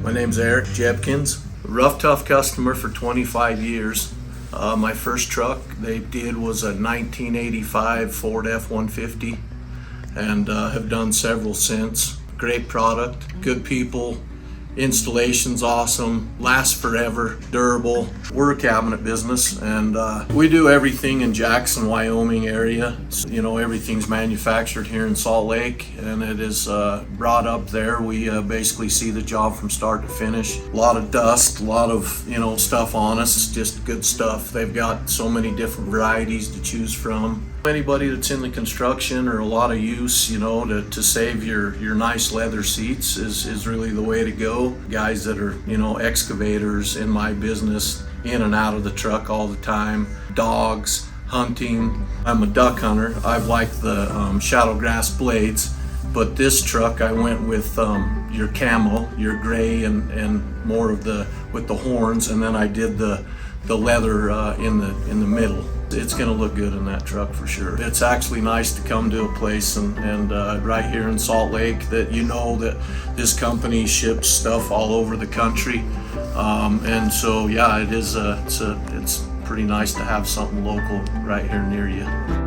My name's Erik Gepkens, Ruff Tuff customer for 25 years. My first truck they did was a 1985 Ford F-150 and have done several since. Great product, good people, installation's awesome, lasts forever, durable. We're a cabinet business and we do everything in Jackson, Wyoming area. So, everything's manufactured here in Salt Lake and it is brought up there. We basically see the job from start to finish. A lot of dust, a lot of stuff on us. It's just good stuff. They've got so many different varieties to choose from. Anybody that's in the construction or a lot of use, to save your nice leather seats is really the way to go. Guys that are, excavators in my business, in and out of the truck all the time, dogs, hunting. I'm a duck hunter. I like the shadow grass blades, but this truck I went with your camo, your gray and more of with the horns, and then I did the leather in the middle. It's going to look good in that truck for sure. It's actually nice to come to a place and right here in Salt Lake that that this company ships stuff all over the country, and so yeah, it's pretty nice to have something local right here near you.